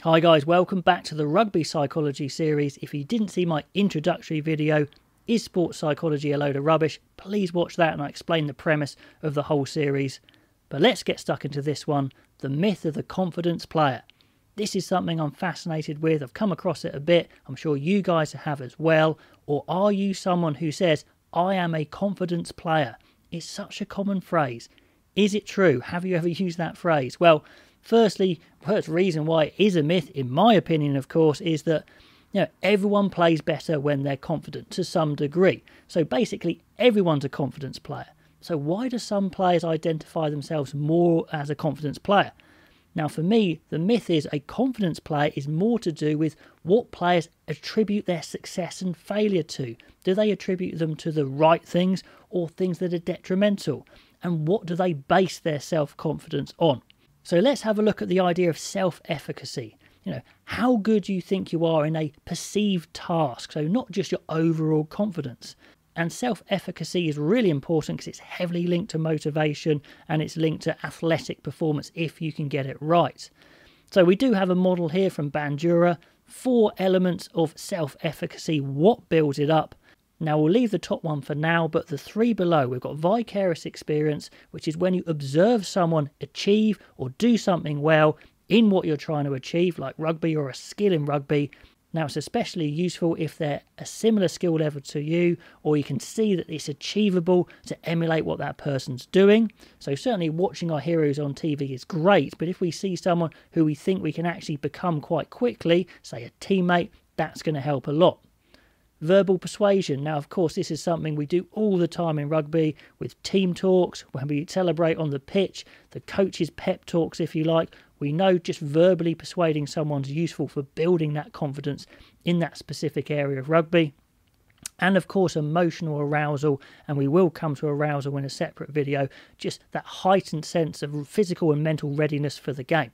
Hi guys, welcome back to the Rugby Psychology Series. If you didn't see my introductory video, Is Sports Psychology a Load of Rubbish? Please watch that and I explain the premise of the whole series. But let's get stuck into this one, the myth of the confidence player. This is something I'm fascinated with. I've come across it a bit. I'm sure you guys have as well. Or are you someone who says, I am a confidence player? It's such a common phrase. Is it true? Have you ever used that phrase? Well, firstly, the first reason why it is a myth, in my opinion, of course, is that everyone plays better when they're confident to some degree. So basically, everyone's a confidence player. So why do some players identify themselves more as a confidence player? Now, for me, the myth is a confidence player is more to do with what players attribute their success and failure to. Do they attribute them to the right things or things that are detrimental? And what do they base their self-confidence on? So let's have a look at the idea of self-efficacy. How good you think you are in a perceived task, so not just your overall confidence. And self-efficacy is really important because it's heavily linked to motivation and it's linked to athletic performance if you can get it right. So we do have a model here from Bandura, 4 elements of self-efficacy, what builds it up. Now we'll leave the top one for now, but the 3 below, we've got Vicarius Experience, which is when you observe someone achieve or do something well in what you're trying to achieve, like rugby or a skill in rugby. Now it's especially useful if they're a similar skill level to you, or you can see that it's achievable to emulate what that person's doing. So certainly watching our heroes on TV is great, but if we see someone who we think we can actually become quite quickly, say a teammate, that's going to help a lot. Verbal persuasion. Now, of course, this is something we do all the time in rugby with team talks, when we celebrate on the pitch, the coaches' pep talks, if you like. We know just verbally persuading someone's useful for building that confidence in that specific area of rugby. And of course, emotional arousal, and we will come to arousal in a separate video, just that heightened sense of physical and mental readiness for the game.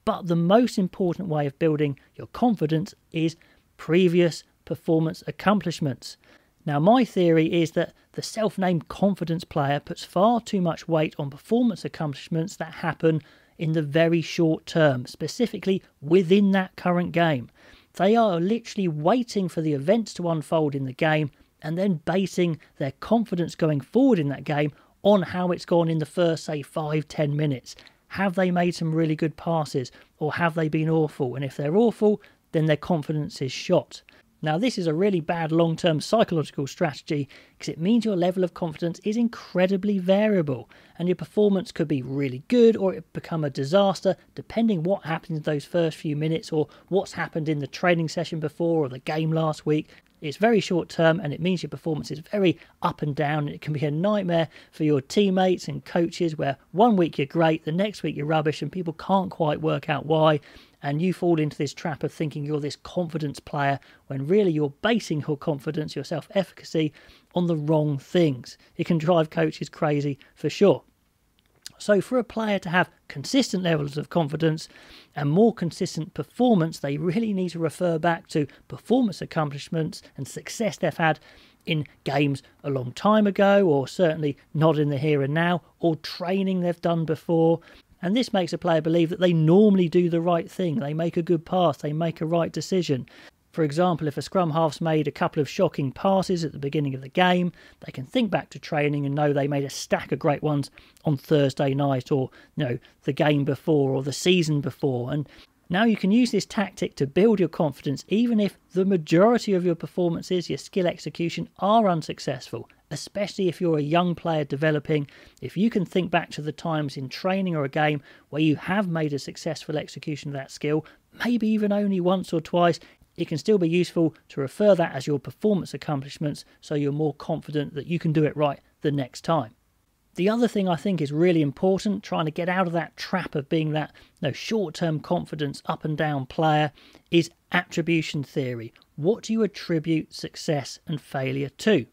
But the most important way of building your confidence is previous performance accomplishments. Now, my theory is that the self-named confidence player puts far too much weight on performance accomplishments that happen in the very short term, specifically within that current game. They are literally waiting for the events to unfold in the game and then basing their confidence going forward in that game on how it's gone in the first, say, 5-10 minutes. Have they made some really good passes, or have they been awful? And if they're awful, then their confidence is shot. Now, this is a really bad long-term psychological strategy because it means your level of confidence is incredibly variable and your performance could be really good or it become a disaster depending what happens in those first few minutes or what's happened in the training session before or the game last week. It's very short term and it means your performance is very up and down, and it can be a nightmare for your teammates and coaches where one week you're great, the next week you're rubbish and people can't quite work out why. And you fall into this trap of thinking you're this confidence player when really you're basing your confidence, your self-efficacy, on the wrong things. It can drive coaches crazy for sure. So for a player to have consistent levels of confidence and more consistent performance, they really need to refer back to performance accomplishments and success they've had in games a long time ago, or certainly not in the here and now, or training they've done before. And this makes a player believe that they normally do the right thing. They make a good pass. They make a right decision. For example, if a scrum half's made a couple of shocking passes at the beginning of the game, they can think back to training and know they made a stack of great ones on Thursday night or, the game before or the season before. And now you can use this tactic to build your confidence even if the majority of your performances, your skill execution, are unsuccessful. Especially if you're a young player developing, if you can think back to the times in training or a game where you have made a successful execution of that skill, maybe even only once or twice, it can still be useful to refer that as your performance accomplishments so you're more confident that you can do it right the next time. The other thing I think is really important, trying to get out of that trap of being that short-term confidence up and down player, is attribution theory. What do you attribute success and failure to?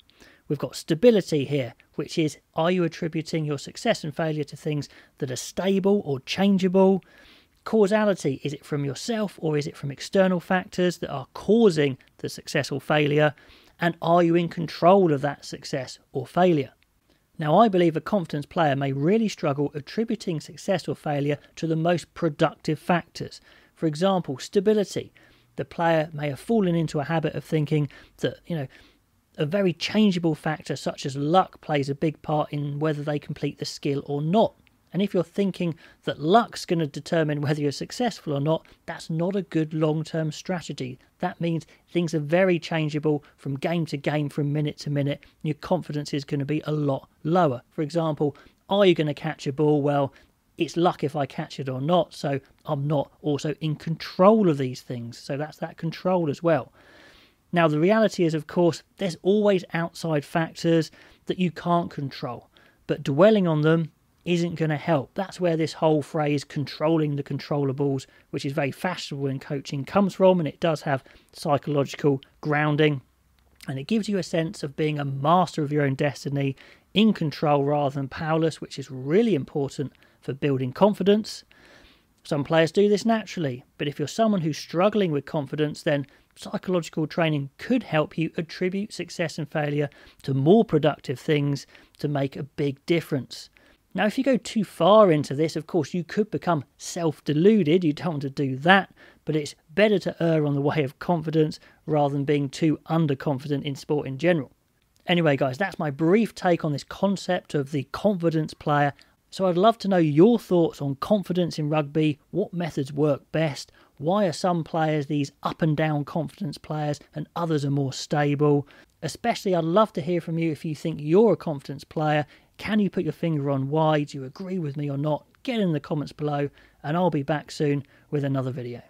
We've got stability here, which is, are you attributing your success and failure to things that are stable or changeable? Causality, is it from yourself or is it from external factors that are causing the success or failure? And are you in control of that success or failure? Now, I believe a confidence player may really struggle attributing success or failure to the most productive factors. For example, stability. The player may have fallen into a habit of thinking that, a very changeable factor such as luck plays a big part in whether they complete the skill or not. And if you're thinking that luck's going to determine whether you're successful or not, that's not a good long-term strategy. That means things are very changeable from game to game, from minute to minute. Your confidence is going to be a lot lower. For example, are you going to catch a ball? Well, it's luck if I catch it or not, so I'm not also in control of these things. So that's that control as well. Now, the reality is, of course, there's always outside factors that you can't control, but dwelling on them isn't going to help. That's where this whole phrase controlling the controllables, which is very fashionable in coaching, comes from, and it does have psychological grounding, and it gives you a sense of being a master of your own destiny, in control rather than powerless, which is really important for building confidence. Some players do this naturally, but if you're someone who's struggling with confidence, then psychological training could help you attribute success and failure to more productive things to make a big difference. Now, if you go too far into this, of course, you could become self-deluded. You don't want to do that, but it's better to err on the way of confidence rather than being too underconfident in sport in general. Anyway, guys, that's my brief take on this concept of the confidence player. So I'd love to know your thoughts on confidence in rugby. What methods work best? Why are some players these up and down confidence players and others are more stable? Especially, I'd love to hear from you if you think you're a confidence player. Can you put your finger on why? Do you agree with me or not? Get in the comments below, and I'll be back soon with another video.